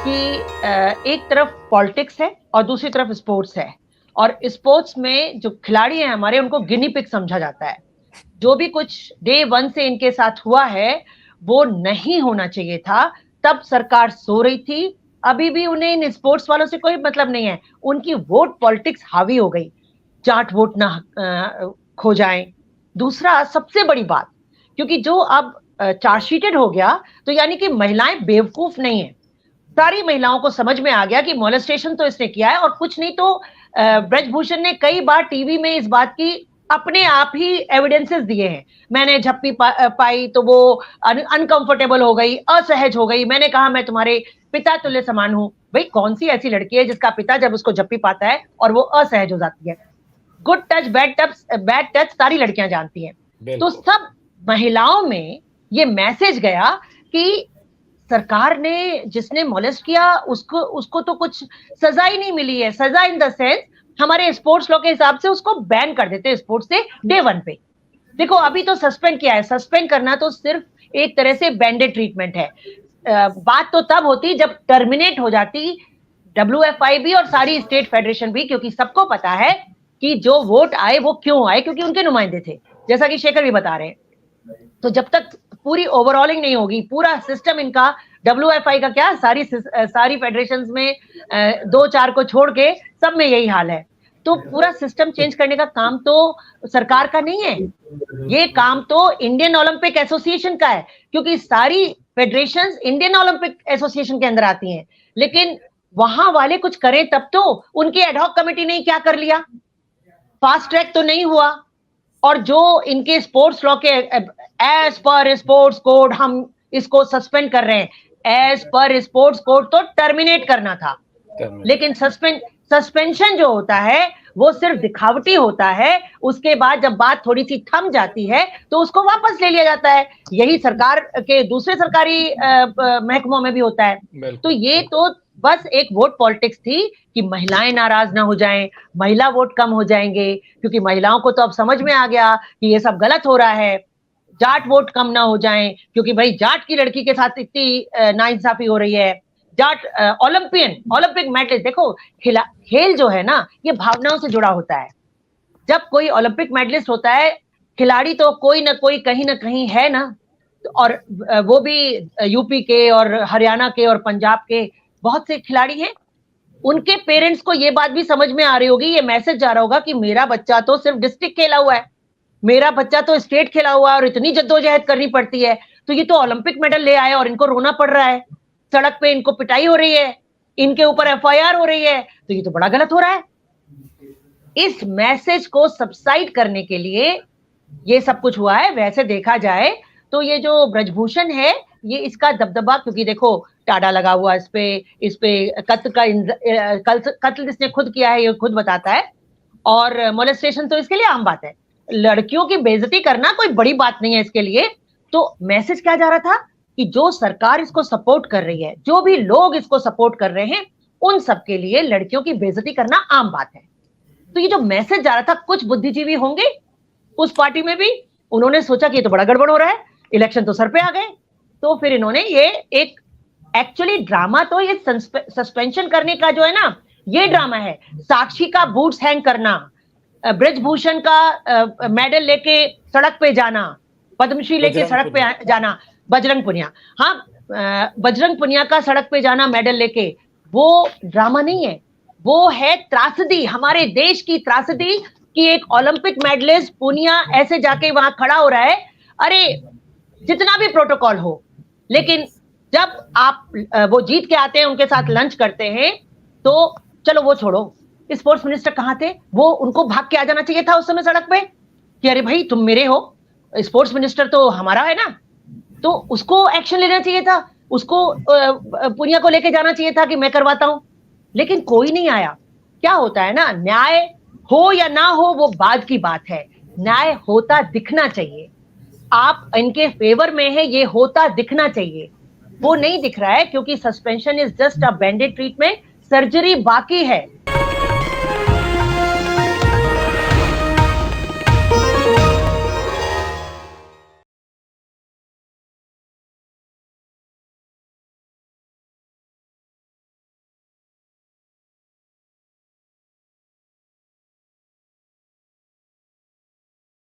कि एक तरफ पॉलिटिक्स है और दूसरी तरफ स्पोर्ट्स है, और स्पोर्ट्स में जो खिलाड़ी हैं हमारे, उनको गिनी पिग समझा जाता है। जो भी कुछ डे वन से इनके साथ हुआ है वो नहीं होना चाहिए था। तब सरकार सो रही थी। अभी भी उन्हें इन स्पोर्ट्स वालों से कोई मतलब नहीं है। उनकी वोट पॉलिटिक्स हावी हो गई, जाट वोट ना खो जाए। दूसरा सबसे बड़ी बात, क्योंकि जो अब चार्जशीटेड हो गया, तो यानी कि महिलाएं बेवकूफ नहीं है। सारी महिलाओं को समझ में आ गया कि मोलेस्टेशन तो इसने किया है, और कुछ नहीं तो ब्रजभूषण ने कई बार टीवी में इस बात की अपने आप ही एविडेंसेस दिए हैं। मैंने झप्पी पाई तो वो अनकंफर्टेबल हो गई, असहज हो गई। मैंने कहा मैं तुम्हारे पिता तुल्य समान हूं। भाई कौन सी ऐसी लड़की है जिसका पिता जब उसको झप्पी पाता है और वो असहज हो जाती है? गुड टच बैड टच सारी लड़कियां जानती हैं। तो सब महिलाओं में ये मैसेज गया कि सरकार ने, जिसने मोलेस्ट किया उसको तो कुछ सजा ही नहीं मिली है। सजा इन द सेंस, हमारे स्पोर्ट्स लॉ के हिसाब से उसको बैन कर देते स्पोर्ट्स से डे वन पे। देखो अभी तो सस्पेंड किया है। सस्पेंड करना तो सिर्फ एक तरह से बैंडेड ट्रीटमेंट है। बात तो तब होती जब टर्मिनेट हो जाती WFI भी और सारी स्टेट फेडरेशन भी, क्योंकि सबको पता है कि जो वोट आए वो क्यों आए, क्योंकि उनके नुमाइंदे थे, जैसा कि शेखर भी बता रहे हैं। तो जब तक पूरी ओवरऑलिंग नहीं होगी, पूरा सिस्टम इनका, WFI का क्या, सारी फेडरेशंस में 2-4 को छोड़ के सब में यही हाल है। तो पूरा सिस्टम चेंज करने का काम तो सरकार का नहीं है, ये काम तो इंडियन ओलंपिक एसोसिएशन का है, क्योंकि सारी फेडरेशंस इंडियन ओलंपिक एसोसिएशन के अंदर आती हैं। लेकिन वहां वाले कुछ करें तब तो। उनकी एडहॉक कमेटी ने क्या कर लिया? फास्ट ट्रैक तो नहीं हुआ। और जो इनके स्पोर्ट्स लॉ के एज पर स्पोर्ट्स कोड हम इसको सस्पेंड कर रहे हैं। एज पर स्पोर्ट्स कोड तो टर्मिनेट करना था, लेकिन सस्पेंशन जो होता है वो सिर्फ दिखावटी होता है। उसके बाद जब बात थोड़ी सी थम जाती है तो उसको वापस ले लिया जाता है। यही सरकार के दूसरे सरकारी महकमों में भी होता है। तो ये तो बस एक वोट पॉलिटिक्स थी कि महिलाएं नाराज ना हो जाएं, महिला वोट कम हो जाएंगे, क्योंकि महिलाओं को तो अब समझ में आ गया कि ये सब गलत हो रहा है। जाट वोट कम ना हो जाएं, क्योंकि भाई जाट की लड़की के साथ इतनी नाइंसाफी हो रही है। जाट ओलंपिक मेडलिस्ट, देखो खेल जो है ना, ये भावनाओं से जुड़ा होता है। जब कोई ओलंपिक मेडलिस्ट होता है, खिलाड़ी तो कोई ना कोई कहीं ना कहीं है ना, और वो भी यूपी के और हरियाणा के और पंजाब के बहुत से खिलाड़ी हैं। उनके पेरेंट्स को ये बात भी समझ में आ रही होगी, ये मैसेज जा रहा होगा कि मेरा बच्चा तो सिर्फ डिस्ट्रिक्ट खेला हुआ है, मेरा बच्चा तो स्टेट खेला हुआ है, और इतनी जद्दोजहद करनी पड़ती है, तो ये तो ओलंपिक मेडल ले आए और इनको रोना पड़ रहा है, सड़क पे इनको पिटाई हो रही है, इनके ऊपर FIR हो रही है, तो ये तो बड़ा गलत हो रहा है। इस मैसेज को सबसाइड करने के लिए ये सब कुछ हुआ है। वैसे देखा जाए तो ये जो ब्रजभूषण है, ये इसका दबदबा, क्योंकि देखो टाडा लगा हुआ इस पे कत्ल जिसने खुद किया है ये खुद बताता है, और मोलेस्टेशन तो इसके लिए आम बात है। लड़कियों की बेइज्जती करना कोई बड़ी बात नहीं है इसके लिए। तो मैसेज क्या जा रहा था कि जो सरकार इसको सपोर्ट कर रही है, जो भी लोग इसको सपोर्ट कर रहे हैं, उन सबके लिए लड़कियों की बेइज्जती करना आम बात है। तो ये जो मैसेज जा रहा था, कुछ बुद्धिजीवी होंगे उस पार्टी में भी, उन्होंने सोचा कि ये तो बड़ा गड़बड़ हो रहा है, इलेक्शन तो सर पे आ गए, तो फिर इन्होंने ये एक एक्चुअली ड्रामा, तो ये सस्पेंशन करने का जो है ना, ये ड्रामा है। साक्षी का बूट्स हैंग करना, ब्रजभूषण का मेडल लेके सड़क पे जाना, पद्मश्री लेके सड़क पे जाना, बजरंग पुनिया, हाँ बजरंग पुनिया का सड़क पे जाना मेडल लेके, वो ड्रामा नहीं है, वो है त्रासदी, हमारे देश की त्रासदी कि एक ओलंपिक मेडलिस्ट पुनिया ऐसे जाके वहां खड़ा हो रहा है। अरे जितना भी प्रोटोकॉल हो, लेकिन जब आप वो जीत के आते हैं, उनके साथ लंच करते हैं, तो चलो वो छोड़ो, स्पोर्ट्स मिनिस्टर कहां थे? वो उनको भाग के आ जाना चाहिए था उस समय सड़क पे कि अरे भाई तुम मेरे हो, स्पोर्ट्स मिनिस्टर तो हमारा है ना, तो उसको एक्शन लेना चाहिए था, उसको पुनिया को लेके जाना चाहिए था कि मैं करवाता हूं। लेकिन कोई नहीं आया। क्या होता है ना, न्याय हो या ना हो वो बाद की बात है, न्याय होता दिखना चाहिए। आप इनके फेवर में है, ये होता दिखना चाहिए, वो नहीं दिख रहा है, क्योंकि suspension is just a banded treatment, surgery बाकी है।